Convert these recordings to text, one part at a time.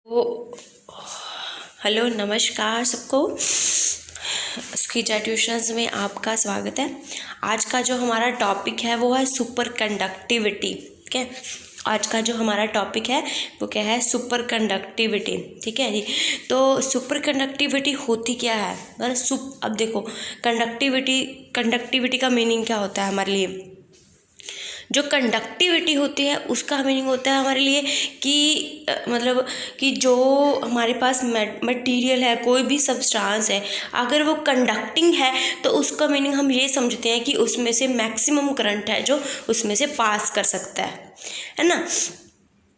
Hello नमस्कार सबको, स्कीजा tuitions में आपका स्वागत है। आज का जो हमारा टॉपिक है वो है सुपर कंडक्टिविटी। ठीक है, आज का जो हमारा टॉपिक है वो क्या है? Super conductivity. ठीक है जी। तो सुपर कंडक्टिविटी होती क्या है? मतलब अब देखो, कंडक्टिविटी का मीनिंग क्या होता है हमारे लिए? जो कंडक्टिविटी होती है उसका मीनिंग होता है हमारे लिए कि मतलब कि जो हमारे पास मटेरियल है, कोई भी सब्सटेंस है, अगर वो कंडक्टिंग है तो उसका मीनिंग हम ये समझते हैं कि उसमें से मैक्सिमम करंट है जो उसमें से पास कर सकता है ना।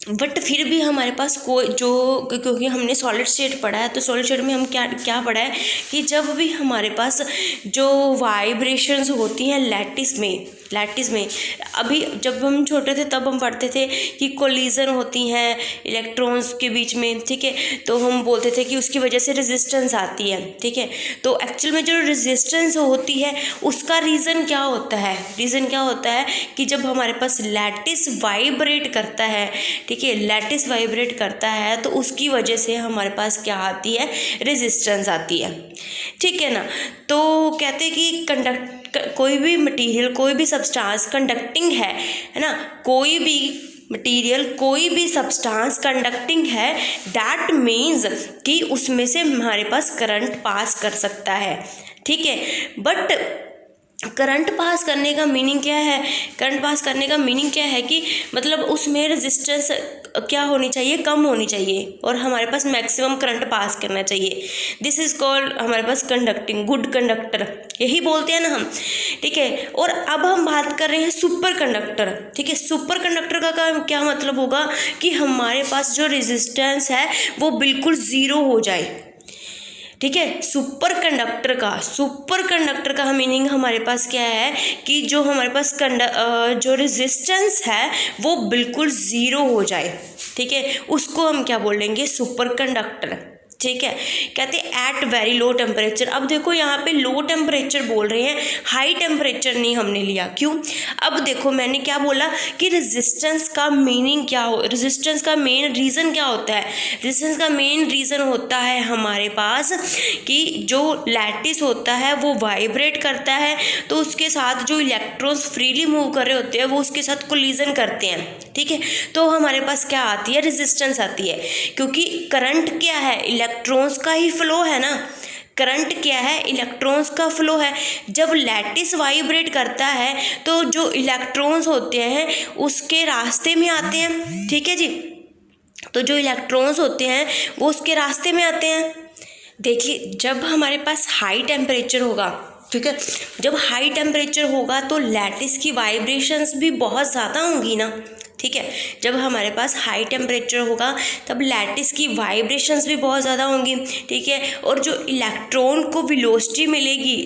बट फिर भी हमारे पास कोई जो, क्योंकि हमने सॉलिड स्टेट पढ़ा है, तो सॉलिड स्टेट में हम क्या पढ़ा है कि जब भी हमारे पास जो वाइब्रेशंस होती हैं लैटिस में अभी जब हम छोटे थे तब हम पढ़ते थे कि कोलिजन होती हैं इलेक्ट्रॉन्स के बीच में। ठीक है, तो हम बोलते थे कि उसकी वजह से रेजिस्टेंस आती है। ठीक है, तो एक्चुअल में जो रेजिस्टेंस होती है उसका रीज़न क्या होता है? रीज़न क्या होता है कि जब हमारे पास लैटिस वाइब्रेट करता है, ठीक है, लैटिस वाइब्रेट करता है तो उसकी वजह से हमारे पास क्या आती है? रेजिस्टेंस आती है। ठीक है ना। तो कहते हैं कि कोई भी मटेरियल, कोई भी सब्सटेंस कंडक्टिंग है ना, कोई भी मटेरियल, कोई भी सब्सटेंस कंडक्टिंग है, दैट मीन्स कि उसमें से हमारे पास करंट पास कर सकता है। ठीक है, बट करंट पास करने का मीनिंग क्या है? करंट पास करने का मीनिंग क्या है कि मतलब उसमें रेजिस्टेंस क्या होनी चाहिए? कम होनी चाहिए, और हमारे पास मैक्सिमम करंट पास करना चाहिए। दिस इज़ कॉल्ड हमारे पास कंडक्टिंग, गुड कंडक्टर, यही बोलते हैं ना हम। ठीक है, और अब हम बात कर रहे हैं सुपर कंडक्टर। ठीक है, सुपर कंडक्टर का क्या मतलब होगा कि हमारे पास जो रेजिस्टेंस है वो बिल्कुल ज़ीरो हो जाए। ठीक है, सुपर कंडक्टर का मीनिंग हमारे पास क्या है कि जो हमारे पास जो रेजिस्टेंस है वो बिल्कुल ज़ीरो हो जाए। ठीक है, उसको हम क्या बोलेंगे? Super conductor. ठीक है, कहते हैं एट वेरी लो टेम्परेचर। अब देखो यहाँ पे लो टेम्परेचर बोल रहे हैं, हाई टेम्परेचर नहीं हमने लिया। क्यों? अब देखो मैंने क्या बोला कि रेजिस्टेंस का मीनिंग क्या हो, रेजिस्टेंस का मेन रीज़न क्या होता है? रेजिस्टेंस का मेन रीज़न होता है हमारे पास कि जो लैटिस होता है वो वाइब्रेट करता है, तो उसके साथ जो इलेक्ट्रॉन्स फ्रीली मूव कर रहे होते हैं वो उसके साथ कोलिजन करते हैं। ठीक है, तो हमारे पास क्या आती है? रेजिस्टेंस आती है, क्योंकि करंट क्या है? इलेक्ट्रॉन्स का ही फ्लो है ना। करंट क्या है? इलेक्ट्रॉन्स का फ्लो है। जब लैटिस वाइब्रेट करता है तो जो इलेक्ट्रॉन्स होते हैं उसके रास्ते में आते हैं। ठीक है जी, तो जो इलेक्ट्रॉन्स होते हैं वो उसके रास्ते में आते हैं। देखिए, जब हमारे पास हाई टेम्परेचर होगा, ठीक है, जब हाई टेम्परेचर होगा तो लैटिस की वाइब्रेशंस भी बहुत ज़्यादा होंगी ना। ठीक है, जब हमारे पास हाई टेम्परेचर होगा तब लैटिस की वाइब्रेशंस भी बहुत ज़्यादा होंगी। ठीक है, और जो इलेक्ट्रॉन को वेलोसिटी मिलेगी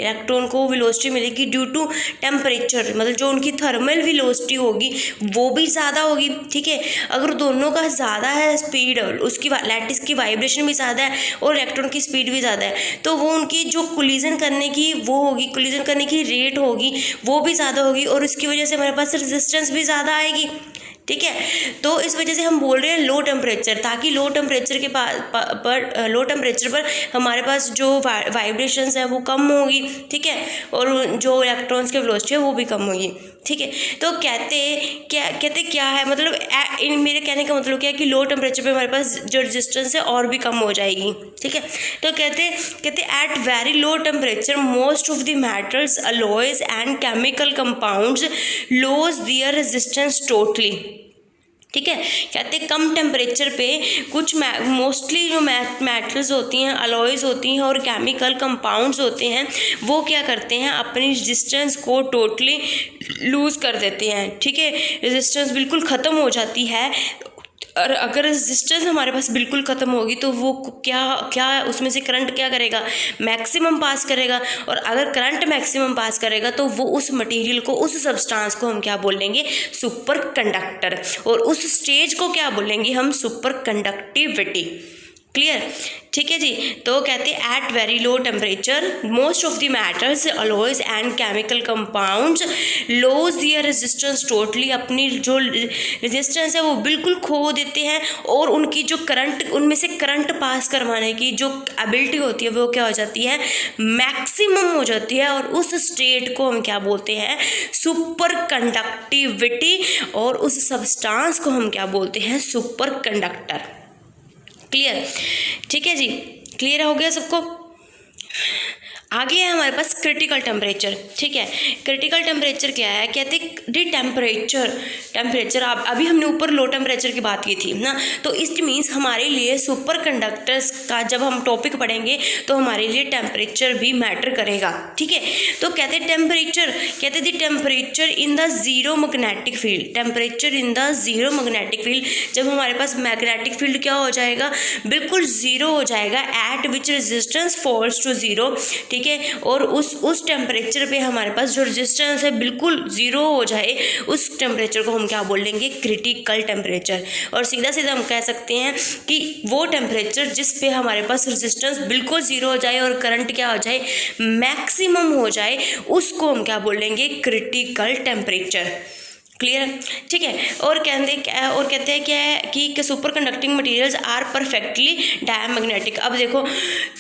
ड्यू टू टेम्परेचर, मतलब जो उनकी थर्मल वेलोसिटी होगी वो भी ज़्यादा होगी। ठीक है, अगर दोनों का ज़्यादा है स्पीड, उसकी लैटिस की वाइब्रेशन भी ज़्यादा है और इलेक्ट्रॉन की स्पीड भी ज़्यादा है, तो वो उनकी जो कोलिजन करने की रेट होगी वो भी ज़्यादा होगी, और उसकी वजह से हमारे पास रेजिस्टेंस भी ज़्यादा आएगी। ठीक है, तो इस वजह से हम बोल रहे हैं लो टेम्परेचर, ताकि लो टेम्परेचर पर हमारे पास जो वाइब्रेशंस है वो कम होगी। ठीक है, और जो इलेक्ट्रॉन्स के वेलोसिटी है वो भी कम होगी। ठीक है, तो कहते क्या है, मतलब मेरे कहने का मतलब क्या है कि लो टेम्परेचर पे हमारे पास जो रेजिस्टेंस है और भी कम हो जाएगी। ठीक है, तो कहते at very low temperature most of the metals, alloys and chemical compounds loss their resistance totally. ठीक है, कहते हैं कम टेम्परेचर पे कुछ मोस्टली जो मेटल्स होती हैं, अलॉयज़ होती हैं और केमिकल कंपाउंड्स होते हैं, वो क्या करते हैं? अपनी रेजिस्टेंस को टोटली लूज़ कर देते हैं। ठीक है, रेजिस्टेंस बिल्कुल ख़त्म हो जाती है, और अगर रेजिस्टेंस हमारे पास बिल्कुल ख़त्म होगी तो वो क्या उसमें से करंट क्या करेगा? मैक्सिमम पास करेगा, और अगर करंट मैक्सिमम पास करेगा तो वो उस मटेरियल को, उस सब्सटेंस को हम क्या बोलेंगे? सुपर कंडक्टर, और उस स्टेज को क्या बोलेंगे हम? Super conductivity. क्लियर, ठीक है जी। तो कहते हैं at very low temperature most of the matters alloys and chemical compounds loss their resistance totally, अपनी जो रेजिस्टेंस है वो बिल्कुल खो देते हैं और उनकी जो करंट, उनमें से करंट पास करवाने की जो एबिलिटी होती है वो क्या हो जाती है, मैक्सिमम हो जाती है। और उस स्टेट को हम क्या बोलते हैं, सुपर कंडक्टिविटी, और उस सब्सटेंस को हम क्या बोलते हैं, सुपर कंडक्टर। क्लियर, ठीक है जी, क्लियर हो गया सबको। आगे है हमारे पास क्रिटिकल टेम्परेचर, ठीक है। क्रिटिकल टेम्परेचर क्या है, कहते हैं टेम्परेचर अभी हमने ऊपर लो टेम्परेचर की बात की थी ना, तो इट मीन्स हमारे लिए सुपर कंडक्टर्स का जब हम टॉपिक पढ़ेंगे तो हमारे लिए टेम्परेचर भी मैटर करेगा, ठीक है। तो कहते हैं टेम्परेचर, कहते हैं the temperature in the zero magnetic field, temperature in the zero magnetic field, जब हमारे पास मैग्नेटिक फील्ड क्या हो जाएगा, बिल्कुल ज़ीरो हो जाएगा, at which resistance falls to zero, ठीक है। और उस टेम्परेचर पे हमारे पास जो रेजिस्टेंस है बिल्कुल ज़ीरो हो जाए, उस टेम्परेचर को हम क्या बोलेंगे, क्रिटिकल टेम्परेचर। और सीधा सीधा हम कह सकते हैं कि वो टेम्परेचर जिस पे हमारे पास रेजिस्टेंस बिल्कुल ज़ीरो हो जाए और करंट क्या हो जाए, मैक्सिमम हो जाए, उसको हम क्या बोलेंगे, क्रिटिकल टेम्परेचर। क्लियर, ठीक है। और कहते हैं क्या है कि super conducting materials are perfectly diamagnetic. अब देखो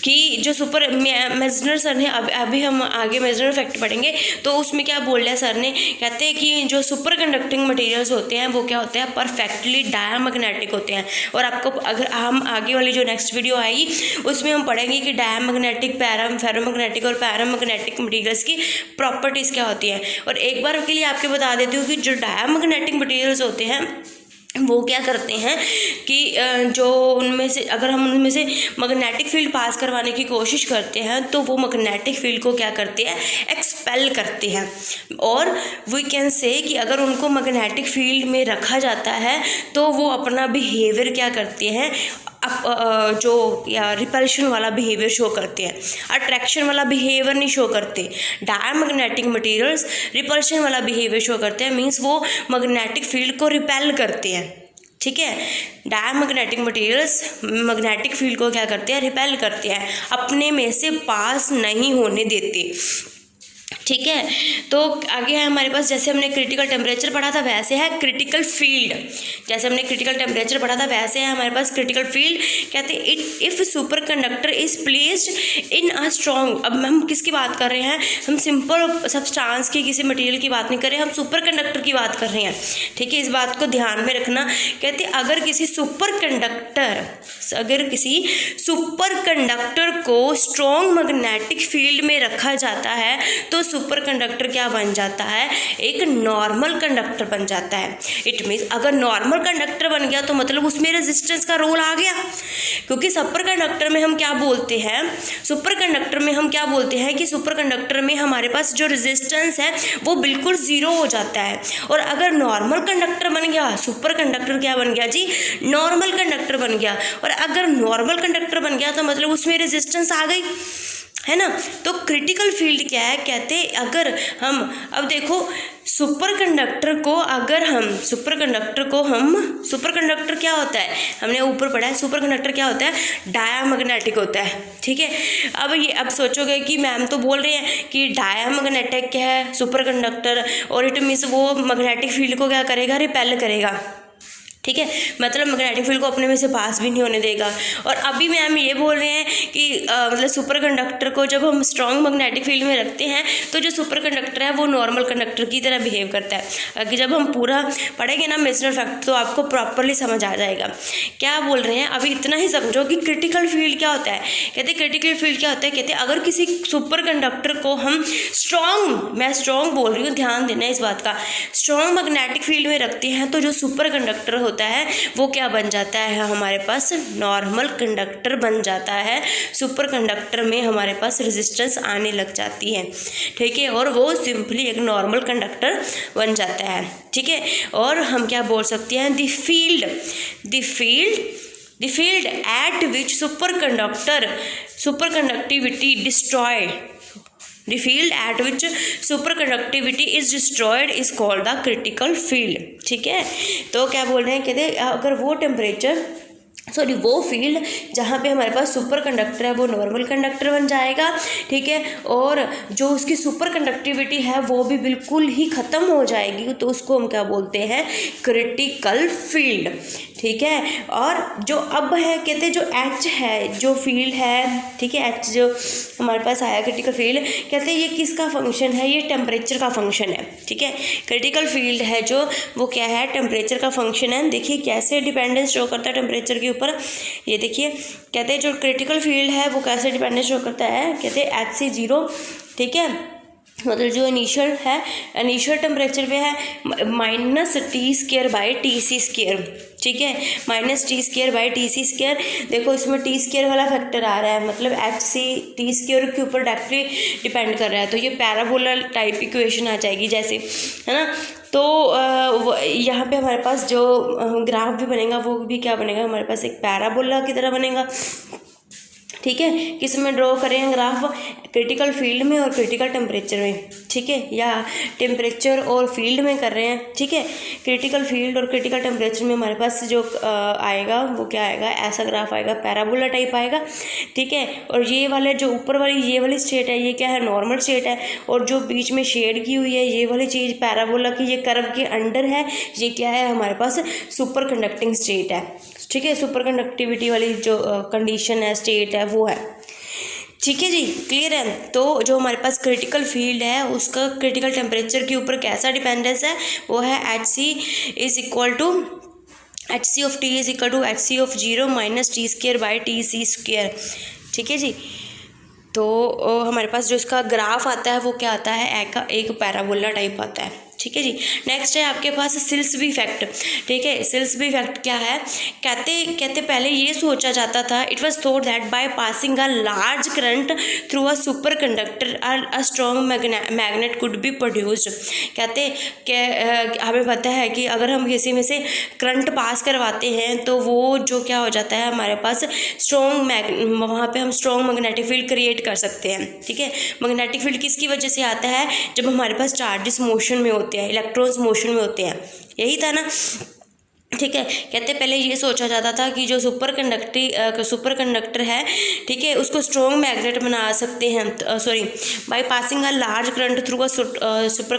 कि जो सुपर मेजनर सर ने अभी हम आगे मेजनर फैक्ट पढ़ेंगे तो उसमें क्या बोल रहे हैं सर ने, कहते हैं कि जो सुपर कंडक्टिंग मटेरियल्स होते हैं वो क्या होते हैं, परफेक्टली डायमैग्नेटिक होते हैं। और आपको अगर हम आगे वाली जो नेक्स्ट वीडियो आएगी उसमें हम पढ़ेंगे कि डायमैग्नेटिक, फेरोमैग्नेटिक और पैरामैग्नेटिक मटेरियल्स की प्रॉपर्टीज़ क्या होती हैं। और एक बार के लिए आपके बता देती हूँ कि जो डायमैग्नेटिक मटेरियल्स होते हैं वो क्या करते हैं कि जो उनमें से अगर हम उनमें से मैग्नेटिक फील्ड पास करवाने की कोशिश करते हैं तो वो मैग्नेटिक फील्ड को क्या करते हैं, एक्सपेल करते हैं। और वी कैन से कि अगर उनको मैग्नेटिक फील्ड में रखा जाता है तो वो अपना बिहेवियर क्या करते हैं, जो या रिपल्शन वाला बिहेवियर शो करते हैं, अट्रैक्शन वाला बिहेवियर नहीं शो करते। डायमैग्नेटिक मटेरियल्स रिपल्शन वाला बिहेवियर शो करते हैं, मींस वो मैग्नेटिक फील्ड को रिपेल करते हैं, ठीक है। डायमैग्नेटिक मटेरियल्स मैग्नेटिक फील्ड को क्या करते हैं, रिपेल करते हैं, अपने में से पास नहीं होने देते, ठीक है। तो आगे है हमारे पास, जैसे हमने क्रिटिकल टेम्परेचर पढ़ा था वैसे है क्रिटिकल फील्ड। जैसे हमने क्रिटिकल टेम्परेचर पढ़ा था वैसे है हमारे पास क्रिटिकल फील्ड। कहते हैं if super conductor is placed in a strong, अब हम किसकी बात कर रहे हैं, हम सिंपल सब्सटेंस की, किसी मटेरियल की बात नहीं कर रहे हैं, हम सुपर कंडक्टर की बात कर रहे हैं, ठीक है। इस बात को ध्यान में रखना। कहते अगर किसी सुपर कंडक्टर को स्ट्रॉन्ग मैग्नेटिक फील्ड में रखा जाता है तो सुपर कंडक्टर क्या बन जाता है, एक नॉर्मल कंडक्टर बन जाता है। इट मीन्स अगर नॉर्मल कंडक्टर बन गया तो मतलब उसमें रेजिस्टेंस का रोल आ गया, क्योंकि सुपर कंडक्टर में हम क्या बोलते हैं, सुपर कंडक्टर में हम क्या बोलते हैं कि सुपर कंडक्टर में हमारे पास जो रेजिस्टेंस है वो बिल्कुल ज़ीरो हो जाता है। और अगर नॉर्मल कंडक्टर बन गया, सुपर कंडक्टर क्या बन गया जी, नॉर्मल कंडक्टर बन गया। और अगर नॉर्मल कंडक्टर बन गया तो मतलब उसमें रेजिस्टेंस आ गई, है ना। तो क्रिटिकल फील्ड क्या है, कहते अगर हम, अब देखो सुपर कंडक्टर क्या होता है, हमने ऊपर पढ़ा है, सुपर कंडक्टर क्या होता है, डायमैग्नेटिक होता है, ठीक है। अब सोचोगे कि मैम तो बोल रहे हैं कि डायमैग्नेटिक है सुपर कंडक्टर, और इट मीन्स वो मैग्नेटिक फील्ड को क्या करेगा, रिपेल करेगा, ठीक है, मतलब मैग्नेटिक फील्ड को अपने में से पास भी नहीं होने देगा। और अभी मैम ये बोल रहे हैं कि मतलब सुपर कंडक्टर को जब हम स्ट्रॉन्ग मैग्नेटिक फील्ड में रखते हैं तो जो सुपर कंडक्टर है वो नॉर्मल कंडक्टर की तरह बिहेव करता है। कि जब हम पूरा पढ़ेंगे ना मेजनर फैक्ट तो आपको प्रॉपरली समझ आ जाएगा क्या बोल रहे हैं। अभी इतना ही समझो कि क्रिटिकल फील्ड क्या होता है। कहते क्रिटिकल फील्ड क्या होता है, कहते अगर किसी सुपर कंडक्टर को हम मैं स्ट्रॉन्ग बोल रही हूँ, ध्यान देना इस बात का, स्ट्रॉन्ग मैग्नेटिक फील्ड में रखते हैं तो जो सुपर कंडक्टर होता है वो क्या बन जाता है, हमारे पास नॉर्मल कंडक्टर बन जाता है। सुपर कंडक्टर में हमारे पास रेजिस्टेंस आने लग जाती है, ठीक है, और वो सिंपली एक नॉर्मल कंडक्टर बन जाता है, ठीक है। और हम क्या बोल सकते हैं, the field at which superconductivity destroyed, the field at which superconductivity is destroyed is called the critical field, ठीक है। तो क्या बोल रहे हैं, कहते अगर वो टेम्परेचर सॉरी वो फील्ड जहाँ पे हमारे पास सुपर कंडक्टर है वो नॉर्मल कंडक्टर बन जाएगा, ठीक है, और जो उसकी सुपर कंडक्टिविटी है वो भी बिल्कुल ही ख़त्म हो जाएगी, तो उसको हम क्या बोलते हैं, क्रिटिकल फील्ड, ठीक है। और जो अब है कहते हैं जो एच है जो फील्ड है, ठीक है, एच जो हमारे पास आया क्रिटिकल फील्ड, कहते हैं ये किसका फंक्शन है, ये टेम्परेचर का फंक्शन है, ठीक है। क्रिटिकल फील्ड है जो वो क्या है, टेम्परेचर का फंक्शन है। देखिए कैसे डिपेंडेंस शो करता है टेम्परेचर के ऊपर, ये देखिए कहते हैं जो क्रिटिकल फील्ड है वो कैसे डिपेंडेंस शो करता है, कहते हैं एच से 0, ठीक है, मतलब जो इनिशियल है, इनिशियल टेम्परेचर पे है -T²/Tc², ठीक है, -T²/Tc²। देखो इसमें T² वाला फैक्टर आ रहा है, मतलब एच सी T² के ऊपर डायरेक्टली डिपेंड कर रहा है, तो ये पैराबोला टाइप इक्वेशन आ जाएगी जैसे, है ना। तो यहाँ पे हमारे पास जो ग्राफ भी बनेगा वो भी क्या बनेगा, हमारे पास एक पैराबोला की तरह बनेगा, ठीक है। किस में ड्रॉ करें ग्राफ, क्रिटिकल फील्ड में और क्रिटिकल टेम्परेचर में, ठीक है, या टेम्परेचर और फील्ड में कर रहे हैं, ठीक है। क्रिटिकल फील्ड और क्रिटिकल टेम्परेचर में हमारे पास जो आएगा वो क्या आएगा, ऐसा ग्राफ आएगा, पैराबोला टाइप आएगा, ठीक है। और ये वाले जो ऊपर वाली ये वाली स्टेट है ये क्या है, नॉर्मल स्टेट है, और जो बीच में शेड की हुई है ये वाली चीज़ पैराबोला की ये कर्व के अंडर है, ये क्या है हमारे पास सुपर कंडक्टिंग स्टेट है, ठीक है, सुपर कंडक्टिविटी वाली जो कंडीशन है, स्टेट है वो है, ठीक है जी, क्लियर है। तो जो हमारे पास क्रिटिकल फील्ड है उसका क्रिटिकल टेम्परेचर के ऊपर कैसा डिपेंडेंस है, वो है HC is equal to HC of T is equal to HC of 0 -T²/Tc², ठीक है जी। तो हमारे पास जो इसका ग्राफ आता है वो क्या आता है, एक पैराबोला टाइप आता है, ठीक है जी। नेक्स्ट है आपके पास सिल्सबी इफेक्ट, ठीक है। सिल्सबी इफेक्ट क्या है, कहते पहले ये सोचा जाता था, it was thought that by passing a large current through a super conductor a strong magnet could be produced. कहते कि हमें पता है कि अगर हम किसी में से करंट पास करवाते हैं तो वो जो क्या हो जाता है हमारे पास वहाँ पे हम स्ट्रॉन्ग मैग्नेटिक फील्ड क्रिएट कर सकते हैं, ठीक है। मैग्नेटिक फील्ड किसकी वजह से आता है, जब हमारे पास चार्जेस मोशन में होते हैं, इलेक्ट्रॉन्स मोशन में होते हैं, यही था ना, ठीक है। कहते पहले ये सोचा जाता था कि जो सुपर कंडक्टर है, ठीक है, उसको स्ट्रॉन्ग मैग्नेट बना सकते हैं, sorry by passing a large current through a super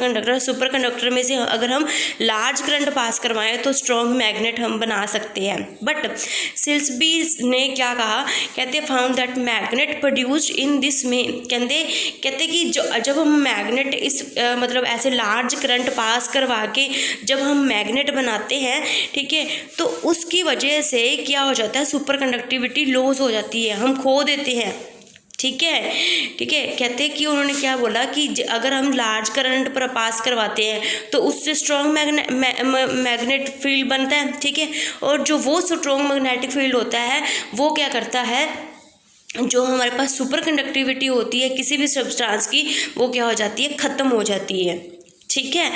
conductor में से अगर हम लार्ज करंट पास करवाएं तो स्ट्रॉन्ग मैग्नेट हम बना सकते हैं। बट सिल्सबी ने क्या कहा, कहते found that magnet produced in this में, कहते कि जब हम मैग्नेट इस मतलब ऐसे लार्ज करंट पास करवा के जब हम मैग्नेट बनाते हैं, ठीक है, तो उसकी वजह से क्या हो जाता है, सुपर कंडक्टिविटी लॉस हो जाती है, हम खो देते हैं, ठीक है, ठीक है। कहते हैं कि उन्होंने क्या बोला कि अगर हम लार्ज करंट पर पास करवाते हैं तो उससे स्ट्रॉन्ग मैग्नेट फील्ड बनता है, ठीक है, और जो वो स्ट्रॉन्ग मैग्नेटिक फील्ड होता है वो क्या करता है, जो हमारे पास सुपर कंडक्टिविटी होती है किसी भी सब्सटेंस की वो क्या हो जाती है, ख़त्म हो जाती है, ठीक है।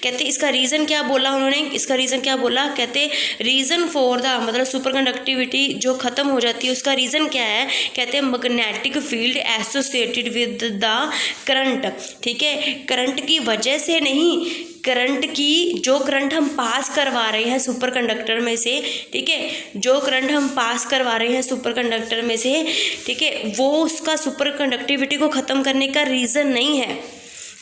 कहते इसका रीज़न क्या बोला उन्होंने, इसका रीज़न क्या बोला, कहते रीज़न फॉर द मतलब सुपर कंडक्टिविटी जो ख़त्म हो जाती है उसका रीज़न क्या है, कहते हैं magnetic field associated with the current, ठीक है, करंट की वजह से नहीं, करंट की जो करंट हम पास करवा रहे हैं सुपर कंडक्टर में से, ठीक है, जो करंट हम पास करवा रहे हैं सुपर कंडक्टर में से, ठीक है, वो उसका सुपर कंडक्टिविटी को ख़त्म करने का रीज़न नहीं है,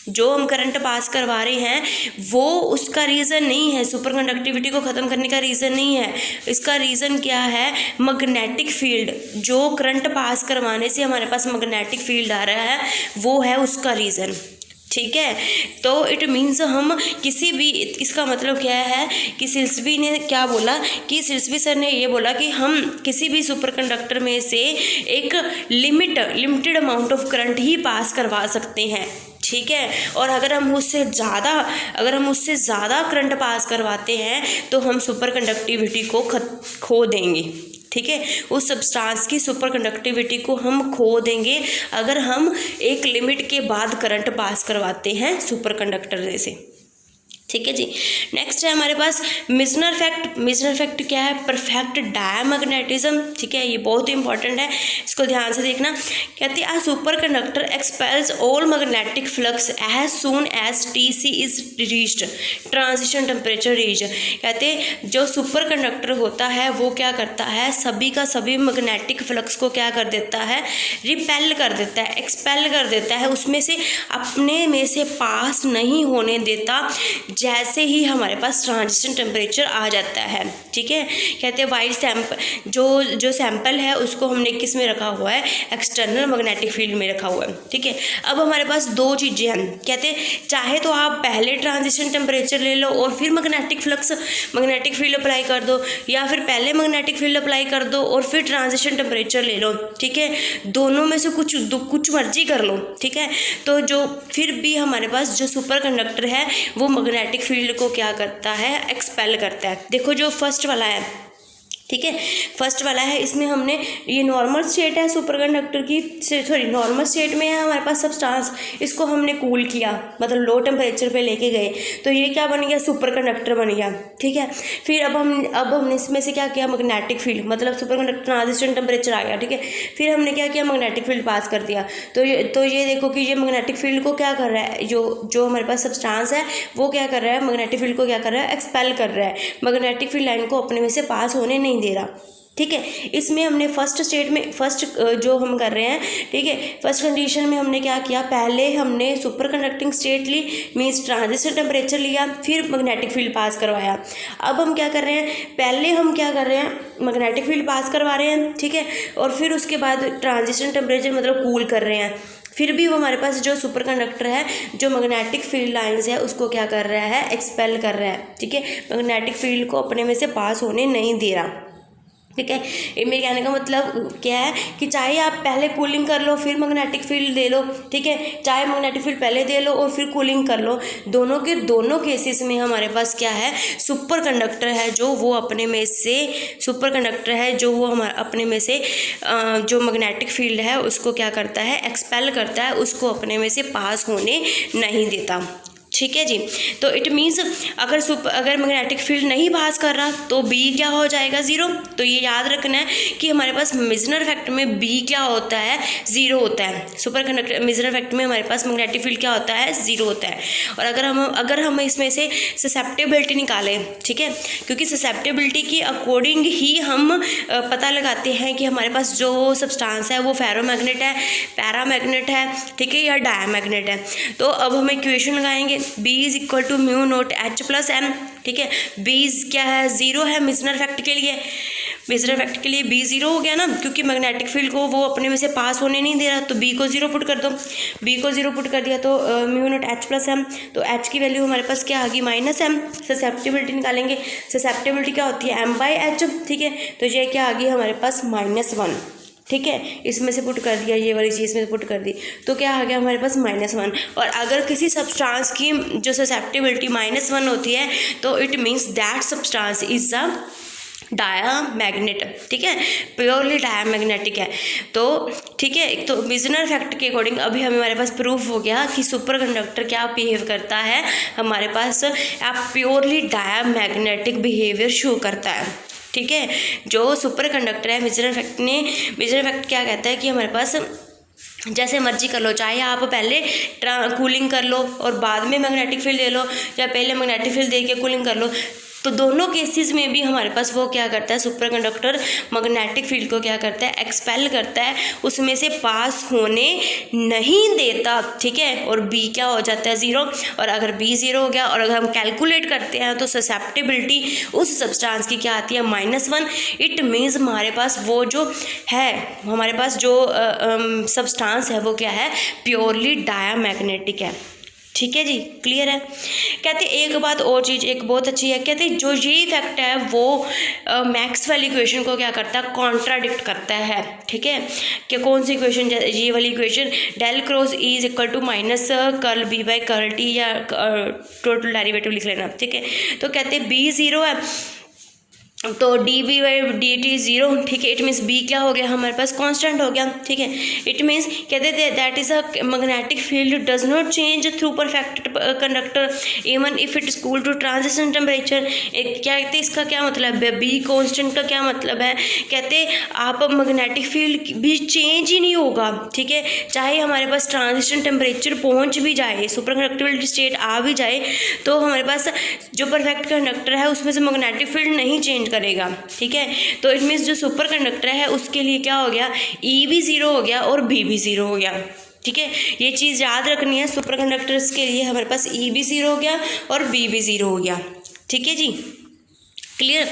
जो हम करंट पास करवा रहे हैं वो उसका रीज़न नहीं है, सुपर कंडक्टिविटी को ख़त्म करने का रीज़न नहीं है। इसका रीज़न क्या है, मैग्नेटिक फील्ड, जो करंट पास करवाने से हमारे पास मैग्नेटिक फील्ड आ रहा है वो है उसका रीज़न, ठीक है। तो इट मीन्स हम किसी भी, इसका मतलब क्या है कि सिल्सबी ने क्या बोला कि सिल्सबी सर ने ये बोला कि हम किसी भी सुपर कंडक्टर में से एक लिमिटेड अमाउंट ऑफ करंट ही पास करवा सकते हैं, ठीक है, और अगर हम उससे ज़्यादा करंट पास करवाते हैं तो हम सुपर कंडक्टिविटी को खो देंगे, ठीक है, उस सब्सटेंस की सुपर कंडक्टिविटी को हम खो देंगे अगर हम एक लिमिट के बाद करंट पास करवाते हैं सुपर कंडक्टर से, ठीक है जी। नेक्स्ट है हमारे पास मिजनर फैक्ट। मिजनर फैक्ट क्या है? Perfect diamagnetism. ठीक है, ये बहुत ही इंपॉर्टेंट है, इसको ध्यान से देखना। कहते हैं super conductor expels all magnetic flux as soon as TC is reached, transition temperature reach. कहते हैं जो सुपर कंडक्टर होता है वो क्या करता है, सभी का सभी मैग्नेटिक फ्लक्स को क्या कर देता है, रिपेल कर देता है, एक्सपेल कर देता है, उसमें से अपने में से पास नहीं होने देता जैसे ही हमारे पास ट्रांजिशन टेम्परेचर आ जाता है। ठीक है, कहते हैं वाइड सैंपल जो सैंपल है उसको हमने किस में रखा हुआ है, एक्सटर्नल मैग्नेटिक फील्ड में रखा हुआ है। ठीक है, अब हमारे पास दो चीज़ें हैं। कहते हैं चाहे तो आप पहले ट्रांजिशन टेम्परेचर ले लो और फिर मैग्नेटिक फील्ड अप्लाई कर दो, या फिर पहले मैग्नेटिक फील्ड अप्लाई कर दो और फिर ट्रांजिशन टेम्परेचर ले लो। ठीक है, दोनों में से कुछ मर्जी कर लो। ठीक है, तो जो फिर भी हमारे पास जो सुपर कंडक्टर है वो मैग्नेटिक फील्ड को क्या करता है, एक्सपेल करता है। देखो जो फर्स्ट वाला है, ठीक है, फर्स्ट वाला है, इसमें हमने ये नॉर्मल स्टेट है सुपर कंडक्टर की, सॉरी नॉर्मल स्टेट में है हमारे पास सब्सटेंस, इसको हमने कूल किया, मतलब लो टेम्परेचर पे लेके गए, तो ये क्या बन गया, सुपर कंडक्टर बन गया। ठीक है, फिर अब हमने इसमें से क्या किया, मैग्नेटिक फील्ड, मतलब सुपर कंडक्टर ट्रांजिशन टेम्परेचर आ गया। ठीक है, फिर हमने क्या किया, मैग्नेटिक फील्ड पास कर दिया। तो ये देखो कि ये मैग्नेटिक फील्ड को क्या कर रहा है, जो हमारे पास सब्सटेंस है वो क्या कर रहा है, मैग्नेटिक फील्ड को क्या कर रहा है, एक्सपेल कर रहा है, मैग्नेटिक फील्ड लाइन को अपने में से पास होने नहीं दे रहा। ठीक है, इसमें हमने फर्स्ट स्टेट में जो हम कर रहे हैं, ठीक है, फर्स्ट कंडीशन में हमने क्या किया, पहले हमने सुपर कंडक्टिंग स्टेट ली, मीन्स ट्रांजिशन टेम्परेचर लिया, फिर मैग्नेटिक फील्ड पास करवाया। अब हम क्या कर रहे हैं, पहले हम क्या कर रहे हैं, मैग्नेटिक फील्ड पास करवा रहे हैं। ठीक है, और फिर उसके बाद ट्रांजिशन टेम्परेचर मतलब कूल कर रहे हैं। फिर भी वो हमारे पास जो सुपर कंडक्टर है, जो मैग्नेटिक फील्ड लाइंस है उसको क्या कर रहा है, एक्सपेल कर रहा है। ठीक है, मैग्नेटिक फील्ड को अपने में से पास होने नहीं दे रहा। ठीक है, ये मेरे कहने का मतलब क्या है कि चाहे आप पहले कूलिंग कर लो फिर मैग्नेटिक फील्ड दे लो। ठीक है, चाहे मैग्नेटिक फील्ड पहले दे लो और फिर कूलिंग कर लो, दोनों के दोनों केसेस में हमारे पास क्या है, सुपर कंडक्टर है जो वो अपने में से अपने में से जो मैग्नेटिक फील्ड है उसको क्या करता है, एक्सपेल करता है, उसको अपने में से पास होने नहीं देता। ठीक है जी, तो इट मीन्स अगर मैग्नेटिक फील्ड नहीं पास कर रहा तो B क्या हो जाएगा, 0। तो ये याद रखना है कि हमारे पास मिजनर फैक्ट में B क्या होता है, 0 होता है। सुपर कंडक्टर मिजनर फैक्ट में हमारे पास मैग्नेटिक फील्ड क्या होता है, 0 होता है। और अगर हम इसमें से ससेप्टेबिलिटी निकालें, ठीक है, क्योंकि ससेप्टेबिलिटी की अकॉर्डिंग ही हम पता लगाते हैं कि हमारे पास जो सब्सटेंस है वो फेरोमैग्नेट है, पैरामैग्नेट है, ठीक है, या डायमैग्नेट है। तो अब हम इक्वेशन लगाएंगे, B is equal to mu naught H plus M। ठीक है, B क्या है, 0 है मिजनर फैक्ट के लिए। मिजनर फैक्ट के लिए B 0 हो गया ना, क्योंकि मैग्नेटिक फील्ड को वो अपने में से पास होने नहीं दे रहा, तो B को 0 पुट कर दो। B को 0 पुट कर दिया तो mu naught H plus M, तो H की वैल्यू हमारे पास क्या आ गई, -M। ससेप्टेबिलिटी निकालेंगे, ससेप्टेबिलिटी क्या होती है, M/H। ठीक है, तो ये क्या आ गई हमारे पास, -1। ठीक है, इसमें से पुट कर दिया, ये वाली चीज़ में से पुट कर दी, तो क्या आ गया हमारे पास, -1। और अगर किसी सब्सटेंस की जो ससेप्टेबिलिटी -1 होती है तो it means that substance is a diamagnet. ठीक है, प्योरली डायामैग्नेटिक है। तो ठीक है, तो मिजनर फैक्ट के अकॉर्डिंग अभी हमारे पास प्रूफ हो गया कि सुपर कंडक्टर क्या बिहेव करता है, हमारे पास प्योरली डायामैग्नेटिक बिहेवियर शो करता है। ठीक है, जो सुपर कंडक्टर है मिजनर फैक्ट क्या कहता है कि हमारे पास जैसे मर्जी कर लो, चाहे आप पहले कूलिंग कर लो और बाद में मैग्नेटिक फील्ड दे लो, या पहले मैग्नेटिक फील्ड दे के कूलिंग कर लो, तो दोनों केसेस में भी हमारे पास वो क्या करता है, सुपर कंडक्टर मैग्नेटिक फील्ड को क्या करता है, एक्सपेल करता है, उसमें से पास होने नहीं देता। ठीक है, और B क्या हो जाता है, 0। और अगर B 0 हो गया और अगर हम कैलकुलेट करते हैं तो ससेप्टेबिलिटी उस सब्सटेंस की क्या आती है, -1। इट मीन्स हमारे पास वो जो है, हमारे पास जो सब्सटेंस है वो क्या है, प्योरली डायामैग्नेटिक है। ठीक है जी, क्लियर है। कहते एक बात और चीज़ एक बहुत अच्छी है, कहते जो ये इफेक्ट है वो मैक्सवेल इक्वेशन को क्या करता है, कॉन्ट्राडिक्ट करता है। ठीक है, कि कौन सी इक्वेशन, ये वाली equation, del cross E is equal to minus curl B by curl T, या टोटल डेरिवेटिव लिख लेना। ठीक है, तो कहते B 0 है तो D B by D T zero, ठीक है। इट मीन्स बी क्या हो गया हमारे पास, कांस्टेंट हो गया, ठीक है। इट मीन्स कहते थे that is a magnetic field does not change through perfect conductor even if it is cool to transition temperature. क्या कहते हैं, इसका क्या मतलब है, बी कांस्टेंट का क्या मतलब है, कहते आप मैग्नेटिक फील्ड भी चेंज ही नहीं होगा, ठीक है, चाहे हमारे पास ट्रांजिशन टेम्परेचर पहुँच भी जाए, सुपर कंडक्टिविटी स्टेट आ भी जाए, तो हमारे पास जो परफेक्ट कंडक्टर है उसमें से मैग्नेटिक फील्ड नहीं चेंज करेगा, ठीक है। तो इट मीन्स जो सुपर कंडक्टर है उसके लिए क्या हो गया, ई भी ज़ीरो हो गया और बी भी ज़ीरो हो गया, ठीक है। ये चीज़ याद रखनी है, सुपर कंडक्टर्स के लिए हमारे पास ई भी ज़ीरो हो गया और बी भी ज़ीरो हो गया, ठीक है जी, क्लियर,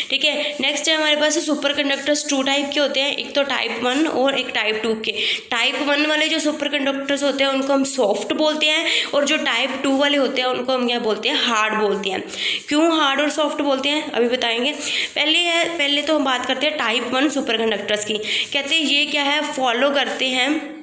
ठीक है। नेक्स्ट है हमारे पास सुपर कंडक्टर्स टू टाइप के होते हैं, एक तो टाइप 1 और एक टाइप 2 के। टाइप 1 वाले जो सुपर कंडक्टर्स होते हैं उनको हम सॉफ्ट बोलते हैं, और जो टाइप 2 वाले होते हैं उनको हम क्या बोलते हैं, हार्ड बोलते हैं। क्यों हार्ड और सॉफ्ट बोलते हैं अभी बताएंगे। पहले तो हम बात करते हैं टाइप 1 सुपर कंडक्टर्स की। कहते हैं ये क्या है, फॉलो करते हैं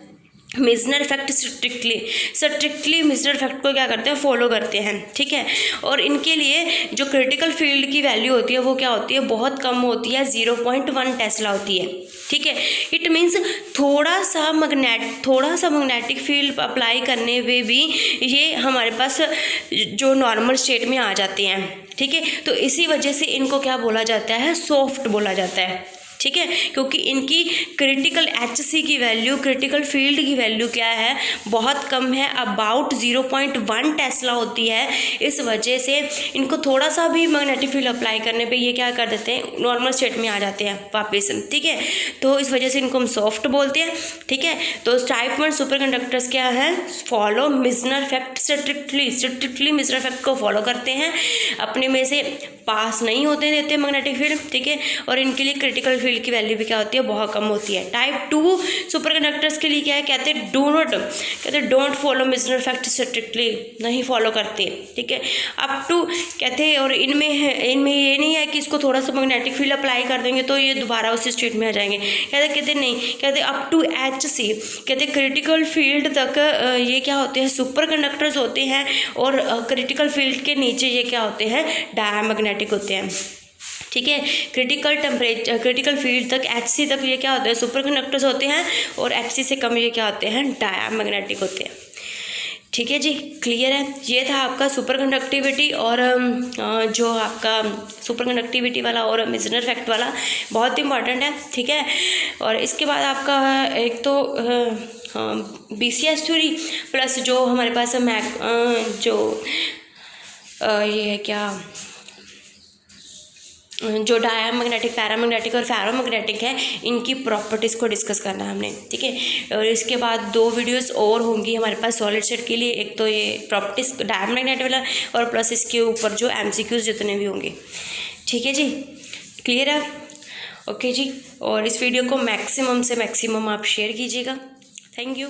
Meissner effect strictly Meissner effect को क्या करते हैं, फॉलो करते हैं, ठीक है। और इनके लिए जो क्रिटिकल फील्ड की वैल्यू होती है वो क्या होती है, बहुत कम होती है, 0.1 टेस्ला होती है, ठीक है। इट मीन्स थोड़ा सा मैग्नेटिक फील्ड अप्लाई करने पे भी ये हमारे पास जो नॉर्मल स्टेट में आ जाते हैं, ठीक है। तो इसी वजह से इनको क्या बोला जाता है, सॉफ्ट बोला जाता है, ठीक है, क्योंकि इनकी क्रिटिकल HC की वैल्यू, क्रिटिकल फील्ड की वैल्यू क्या है, बहुत कम है, अबाउट 0.1 टेस्ला होती है। इस वजह से इनको थोड़ा सा भी मैग्नेटिक फील्ड अप्लाई करने पे ये क्या कर देते हैं, नॉर्मल स्टेट में आ जाते हैं वापस, ठीक है। तो इस वजह से इनको हम सॉफ्ट बोलते हैं, ठीक है। तो टाइप 1 सुपर कंडक्टर्स क्या है, follow Meissner effect strictly Meissner effect को फॉलो करते हैं, अपने में से पास नहीं होते देते मैग्नेटिक फील्ड, ठीक है। और इनके लिए क्रिटिकल फील्ड की वैल्यू भी क्या होती है, बहुत कम होती है। टाइप 2 सुपर कंडक्टर्स के लिए क्या है, कहते हैं don't follow Meissner effect strictly, नहीं फॉलो करते, ठीक है। अप टू कहते हैं, और इनमें ये नहीं है कि इसको थोड़ा सा मैग्नेटिक फील्ड अप्लाई कर देंगे तो ये दोबारा उसी स्टेट में आ जाएंगे, कहते नहीं, कहते अप टू HC, कहते क्रिटिकल फील्ड तक ये क्या होते हैं, सुपर कंडक्टर्स होते हैं, और क्रिटिकल फील्ड के नीचे ये क्या होते हैं, डायमैग्नेटिक होते हैं, ठीक है। क्रिटिकल फील्ड तक HC तक ये क्या होता है, सुपर कंडक्टर्स होते हैं, और HC से कम ये क्या होते हैं, डायमैग्नेटिक होते हैं, ठीक है जी, क्लियर है। ये था आपका सुपर कंडक्टिविटी, और जो आपका सुपर कंडक्टिविटी वाला और मेसनर इफेक्ट वाला बहुत इंपॉर्टेंट है, ठीक है। और इसके बाद आपका एक तो BCS थ्योरी प्लस जो हमारे पास ये है क्या, जो डायमैग्नेटिक, पैरामैग्नेटिक और फेरोमैग्नेटिक है, इनकी प्रॉपर्टीज़ को डिस्कस करना है हमने, ठीक है। और इसके बाद 2 वीडियोस और होंगी हमारे पास सॉलिड स्टेट के लिए, एक तो ये प्रॉपर्टीज़ डायमैग्नेटिक वाला, और प्लस इसके ऊपर जो MCQs जितने भी होंगे, ठीक है जी, क्लियर है, ओके जी। और इस वीडियो को मैक्सिमम से मैक्सिमम आप शेयर कीजिएगा, थैंक यू।